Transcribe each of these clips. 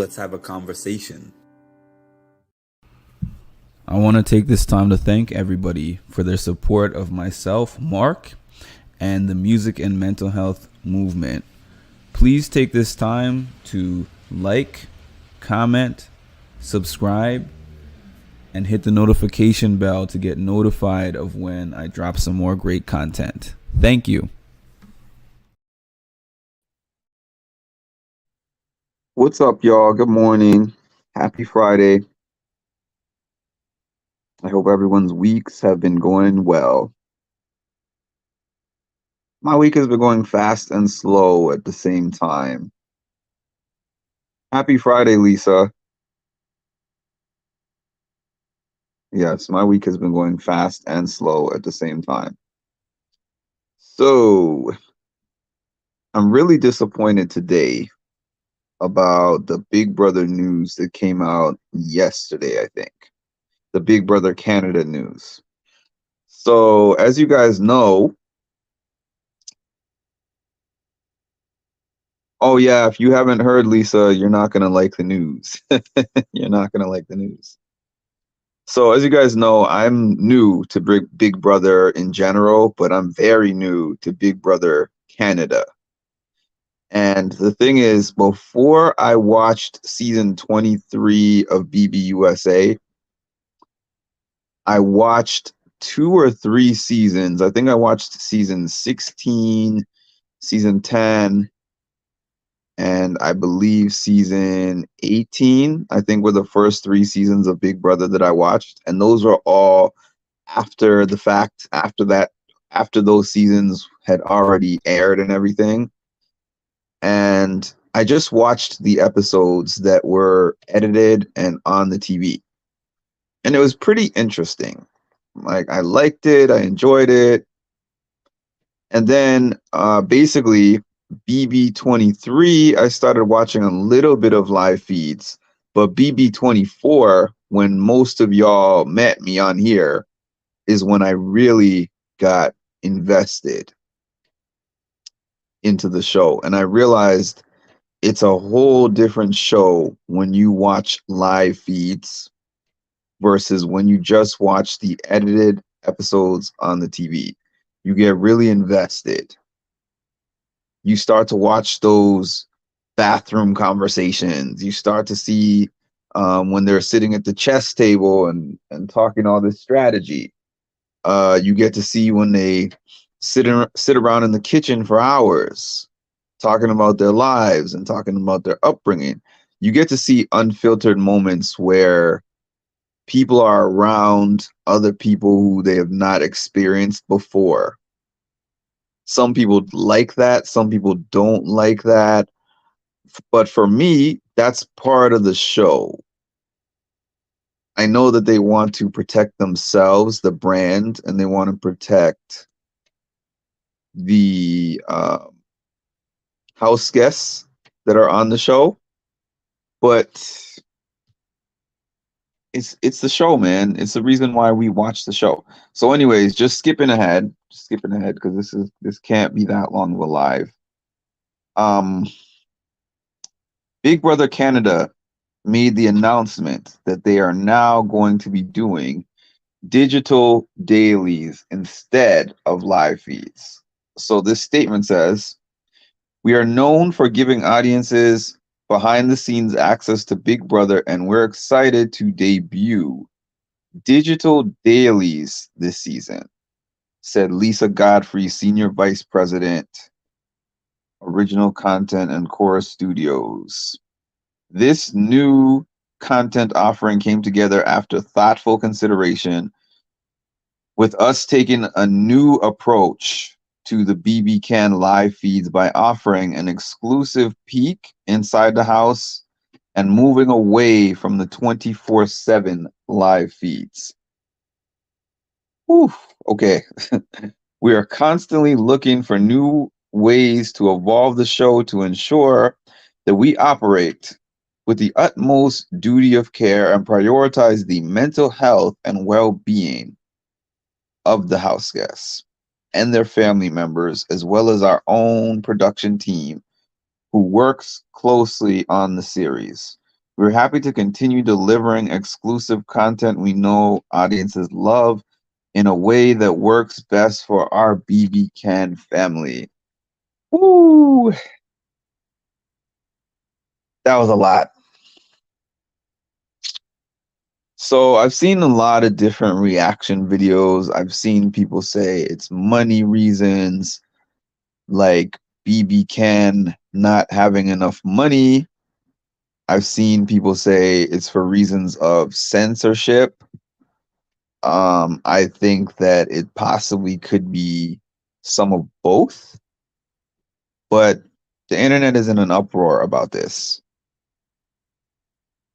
let's have a conversation. I want to take this time to thank everybody for their support of myself, Mark, and the music and mental health movement. Please take this time to like, comment, subscribe, and hit the notification bell to get notified of when I drop some more great content. Thank you. What's up, y'all? Good morning. Happy Friday. I hope everyone's weeks have been going well. My week has been going fast and slow at the same time. Happy Friday, Lisa. Yes, my week has been going fast and slow at the same time. So, I'm really disappointed today about the Big Brother news that came out yesterday, I think. The Big Brother Canada news. So, as you guys know, oh yeah, if you haven't heard, Lisa, you're not gonna like the news. You're not gonna like the news. So as you guys know, I'm new to Big Brother in general, but I'm very new to Big Brother Canada. And the thing is, before I watched season 23 of BBUSA, I watched 2 or 3 seasons. I think I watched season 16, season 10, and I believe season 18, I think, were the first 3 seasons of Big Brother that I watched. And those were all after the fact, after those seasons had already aired and everything. And I just watched the episodes that were edited and on the TV. And it was pretty interesting. Like, I liked it, I enjoyed it. And then basically BB23, I started watching a little bit of live feeds, but BB24, when most of y'all met me on here, is when I really got invested into the show. And I realized it's a whole different show when you watch live feeds versus when you just watch the edited episodes on the TV. You get really invested. You start to watch those bathroom conversations. You start to see when they're sitting at the chess table and talking all this strategy. You get to see when they sit around in the kitchen for hours talking about their lives and talking about their upbringing. You get to see unfiltered moments where people are around other people who they have not experienced before. Some people like that, some people don't like that. But for me, that's part of the show. I know that they want to protect themselves, the brand, and they want to protect the house guests that are on the show. But it's the show, man. It's the reason why we watch the show. So anyways, just skipping ahead because this can't be that long of a live. Big Brother Canada made the announcement that they are now going to be doing digital dailies instead of live feeds. So this statement says, "We are known for giving audiences behind the scenes access to Big Brother, and we're excited to debut digital dailies this season," said Lisa Godfrey, Senior Vice President, Original Content and Chorus Studios. This new content offering came together after thoughtful consideration, with us taking a new approach to the BB Can live feeds by offering an exclusive peek inside the house and moving away from the 24/7 live feeds. Whew, okay. We are constantly looking for new ways to evolve the show to ensure that we operate with the utmost duty of care and prioritize the mental health and well-being of the house guests and their family members, as well as our own production team who works closely on the series. We're happy to continue delivering exclusive content we know audiences love in a way that works best for our BB Can family. Woo! That was a lot. So I've seen a lot of different reaction videos. I've seen people say it's money reasons, like BB Can not having enough money. I've seen people say it's for reasons of censorship. I think that it possibly could be some of both, but the internet is in an uproar about this.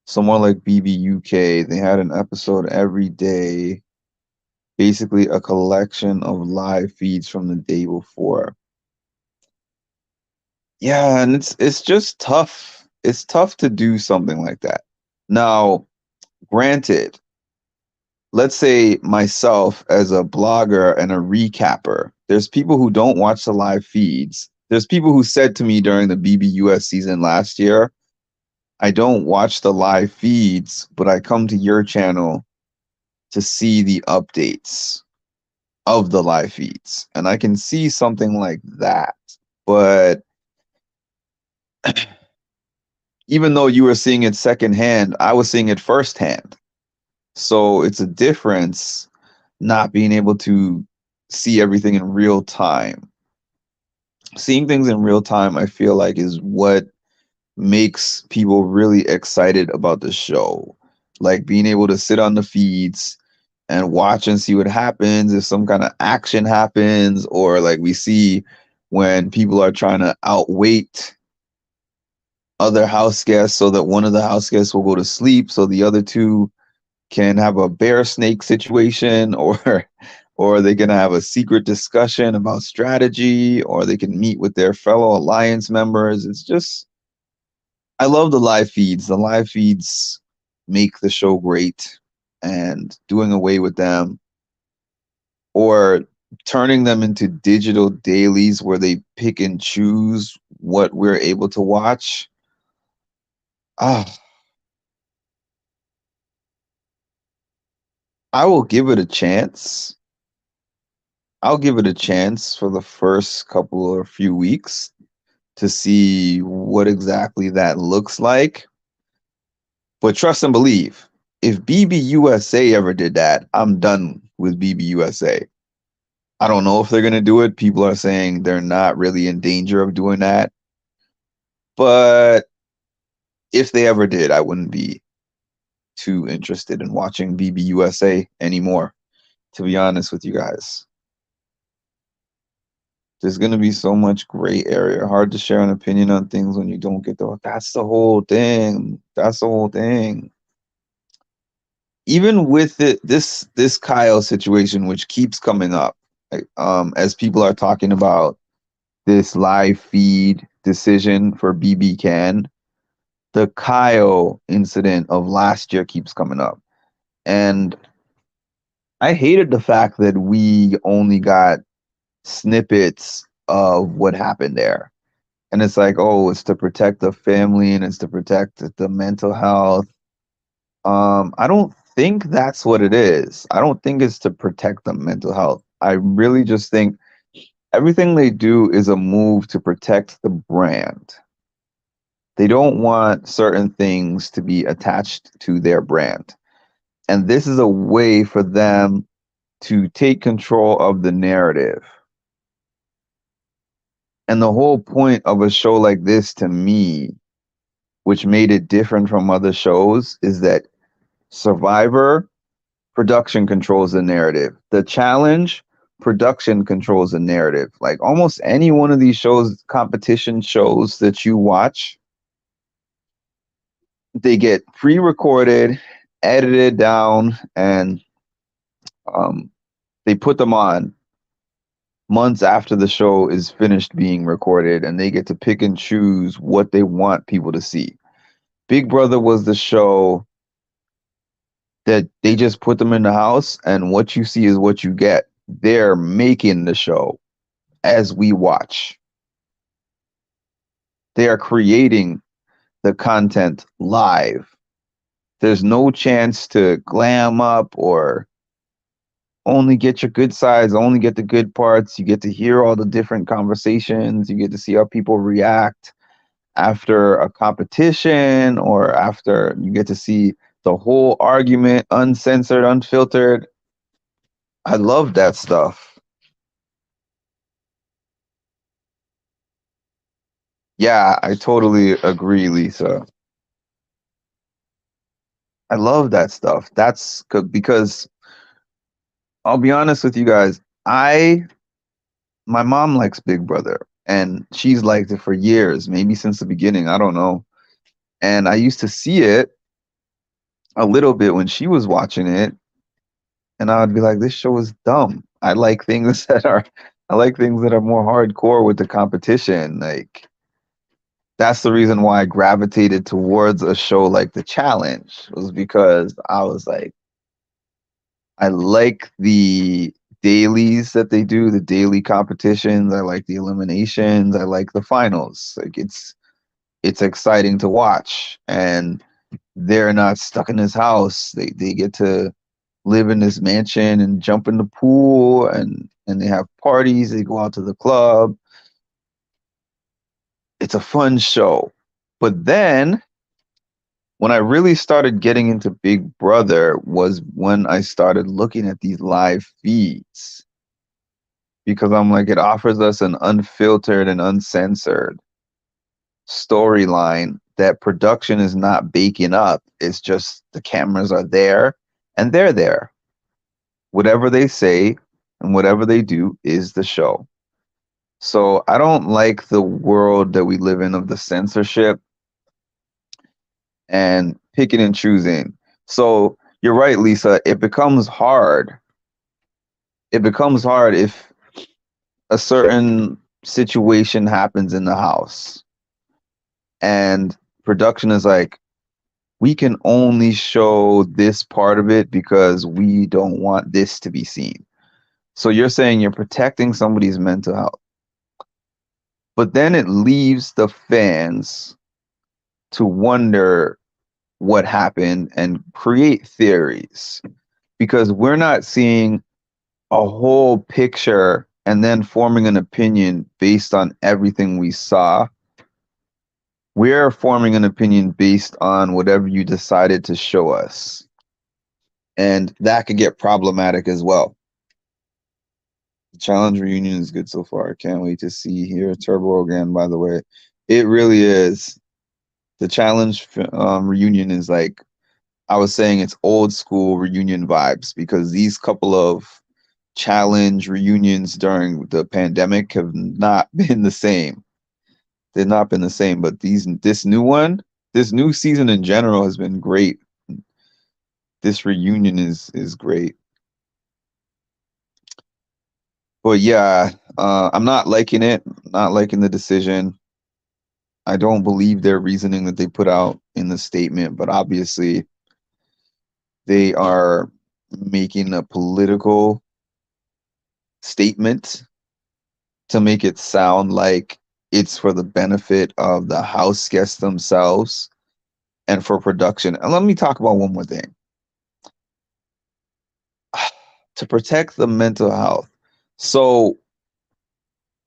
Someone like BBUK, they had an episode every day, basically a collection of live feeds from the day before. Yeah, and it's just tough. It's tough to do something like that. Now, granted, let's say myself as a blogger and a recapper, there's people who don't watch the live feeds. There's people who said to me during the BBUS season last year, I don't watch the live feeds, but I come to your channel to see the updates of the live feeds. And I can see something like that. But even though you were seeing it secondhand, I was seeing it firsthand. So it's a difference not being able to see everything in real time. Seeing things in real time, I feel like, is what makes people really excited about the show. Like being able to sit on the feeds and watch and see what happens, if some kind of action happens, or like we see when people are trying to outweight other house guests so that one of the house guests will go to sleep so the other two can have a bear snake situation, or they can have a secret discussion about strategy, or they can meet with their fellow alliance members. It's just, I love the live feeds. The live feeds make the show great, and doing away with them or turning them into digital dailies where they pick and choose what we're able to watch. Ah, I will give it a chance. I'll give it a chance for the first couple or few weeks to see what exactly that looks like. But trust and believe, if BBUSA ever did that, I'm done with BBUSA. I don't know if they're going to do it. People are saying they're not really in danger of doing that. But if they ever did, I wouldn't be too interested in watching BBUSA anymore, to be honest with you guys. There's going to be so much gray area. Hard to share an opinion on things when you don't get the. That's the whole thing. That's the whole thing. Even with this Kyle situation, which keeps coming up, like, as people are talking about this live feed decision for BB Can, the Kyle incident of last year keeps coming up, and I hated the fact that we only got snippets of what happened there. And it's like, oh, it's to protect the family and it's to protect the mental health. I don't think that's what it is. I don't think it's to protect the mental health. I really just think everything they do is a move to protect the brand. They don't want certain things to be attached to their brand. And this is a way for them to take control of the narrative. And the whole point of a show like this, to me, which made it different from other shows, is that Survivor, production controls the narrative. The Challenge, production controls the narrative. Like almost any one of these shows, competition shows that you watch, they get pre-recorded, edited down, and they put them on months after the show is finished being recorded, and they get to pick and choose what they want people to see. Big Brother was the show that they just put them in the house, and what you see is what you get. They're making the show as we watch. They are creating the content live. There's no chance to glam up or only get your good sides, only get the good parts. You get to hear all the different conversations. You get to see how people react after a competition, or after you get to see the whole argument, uncensored, unfiltered. I love that stuff. Yeah, I totally agree, Lisa. I love that stuff. Because I'll be honest with you guys. My mom likes Big Brother, and she's liked it for years, maybe since the beginning. I don't know. And I used to see it a little bit when she was watching it, and I would be like, this show is dumb. I like things that are more hardcore with the competition. Like, that's the reason why I gravitated towards a show like The Challenge, was because I was like, I like the dailies that they do, the daily competitions. I like the eliminations. I like the finals. Like, it's exciting to watch, and they're not stuck in this house. They get to live in this mansion and jump in the pool, and they have parties. They go out to the club. It's a fun show. But then when I really started getting into Big Brother was when I started looking at these live feeds, because I'm like, it offers us an unfiltered and uncensored storyline that production is not baking up. It's just the cameras are there and they're there. Whatever they say and whatever they do is the show. So I don't like the world that we live in of the censorship and picking and choosing. So you're right, Lisa. It becomes hard. It becomes hard if a certain situation happens in the house and production is like, we can only show this part of it because we don't want this to be seen. So you're saying you're protecting somebody's mental health. But then it leaves the fans to wonder what happened and create theories, because we're not seeing a whole picture and then forming an opinion based on everything we saw. We're forming an opinion based on whatever you decided to show us. And that could get problematic as well. The challenge reunion is good so far. Can't wait to see here Turbo again, by the way. It really is. The challenge reunion is like, I was saying, it's old school reunion vibes, because these couple of challenge reunions during the pandemic have not been the same. They've not been the same, but this new season in general has been great. This reunion is great. But yeah, I'm not liking it. Not liking the decision. I don't believe their reasoning that they put out in the statement, but obviously they are making a political statement to make it sound like it's for the benefit of the house guests themselves and for production. And let me talk about one more thing. To protect the mental health. So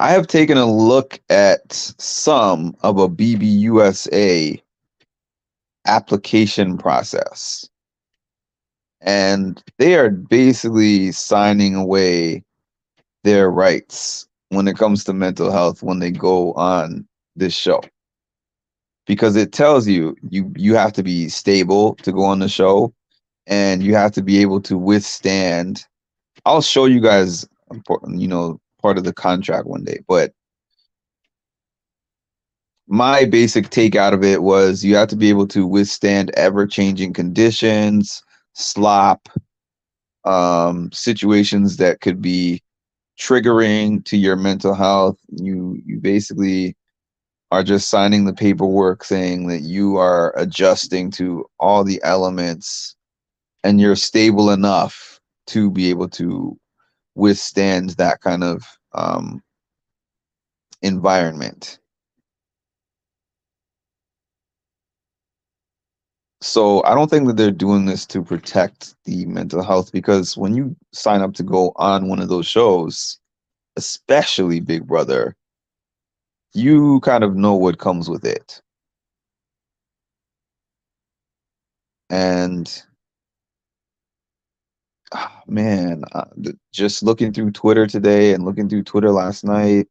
I have taken a look at some of a BBUSA application process, and they are basically signing away their rights when it comes to mental health when they go on this show, because it tells you have to be stable to go on the show, and you have to be able to withstand. I'll show you guys, part of the contract one day, but my basic take out of it was you have to be able to withstand ever-changing conditions, slop, situations that could be triggering to your mental health. You basically are just signing the paperwork saying that you are adjusting to all the elements and you're stable enough to be able to withstand that kind of environment. So I don't think that they're doing this to protect the mental health, because when you sign up to go on one of those shows, especially Big Brother, you kind of know what comes with it. And man, just looking through Twitter today and looking through Twitter last night,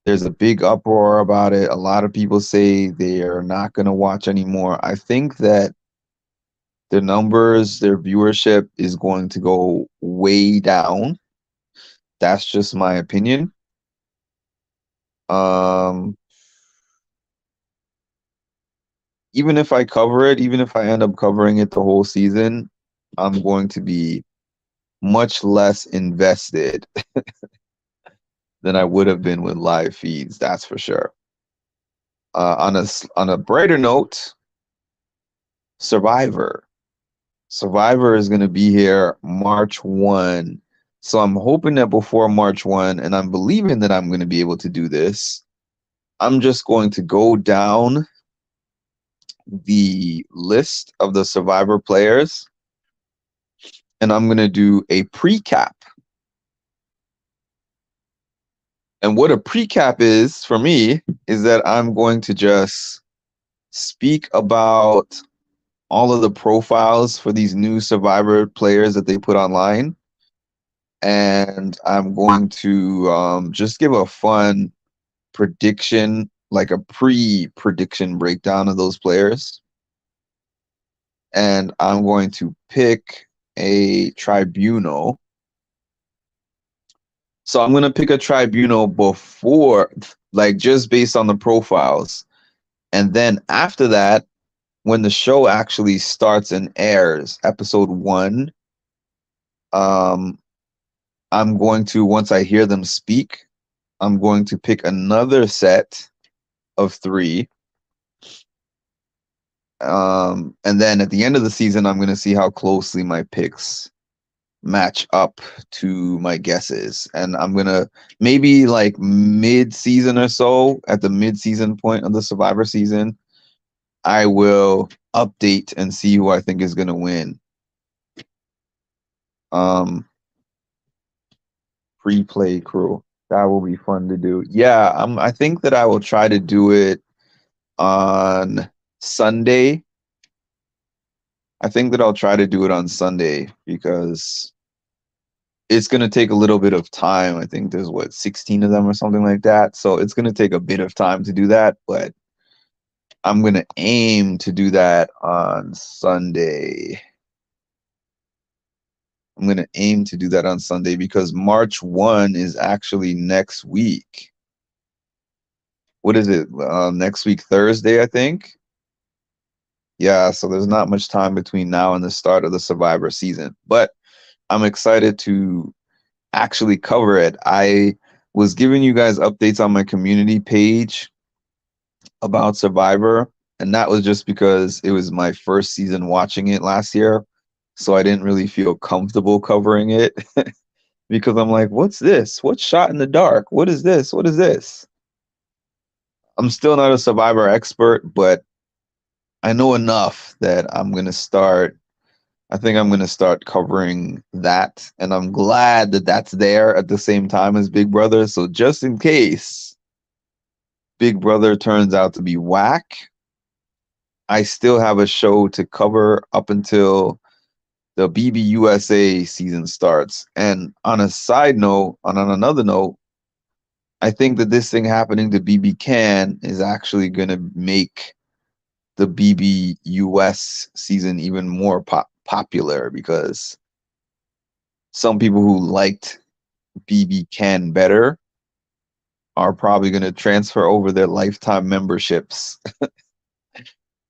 there's a big uproar about it. A lot of people say they are not going to watch anymore. I think that their numbers, their viewership is going to go way down. That's just my opinion. Um, Even if I cover it, even if I end up covering it the whole season, I'm going to be much less invested than I would have been with live feeds. That's for sure. On a brighter note, Survivor. Survivor is going to be here March 1. So I'm hoping that before March 1, and I'm believing that I'm going to be able to do this, I'm just going to go down the list of the Survivor players, and I'm going to do a pre-cap. And what a pre-cap is for me is that I'm going to just speak about all of the profiles for these new Survivor players that they put online. And I'm going to just give a fun prediction, like a pre-prediction breakdown of those players. And I'm going to pick a tribunal. So I'm going to pick a tribunal before, like just based on the profiles. And then after that, when the show actually starts and airs, episode 1, I'm going to, once I hear them speak, I'm going to pick another set of 3. And then at the end of the season, I'm going to see how closely my picks match up to my guesses. And I'm going to maybe like mid-season or so, at the mid-season point of the Survivor season, I will update and see who I think is going to win. Pre-play crew. That will be fun to do. Yeah, I think that I will try to do it on Sunday. I think that I'll try to do it on Sunday because it's going to take a little bit of time. I think there's 16 of them or something like that. So it's going to take a bit of time to do that, but I'm going to aim to do that on Sunday. I'm going to aim to do that on Sunday because March 1 is actually next week. What is it? Next week, Thursday, I think. Yeah, so there's not much time between now and the start of the Survivor season, but I'm excited to actually cover it. I was giving you guys updates on my community page about Survivor, and that was just because it was my first season watching it last year, so I didn't really feel comfortable covering it because I'm like, what's this? What's shot in the dark? What is this? What is this? I'm still not a Survivor expert, but I know enough that I think I'm going to start covering that. And I'm glad that that's there at the same time as Big Brother. So just in case Big Brother turns out to be whack, I still have a show to cover up until the BBUSA season starts. And on a side note, on another note, I think that this thing happening to BB Can is actually going to make the BBUS season even more popular because some people who liked BB Can better are probably going to transfer over their lifetime memberships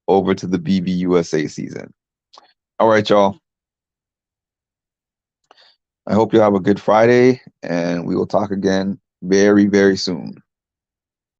over to the BBUSA season. All right, y'all. I hope you have a good Friday, and we will talk again very, very soon.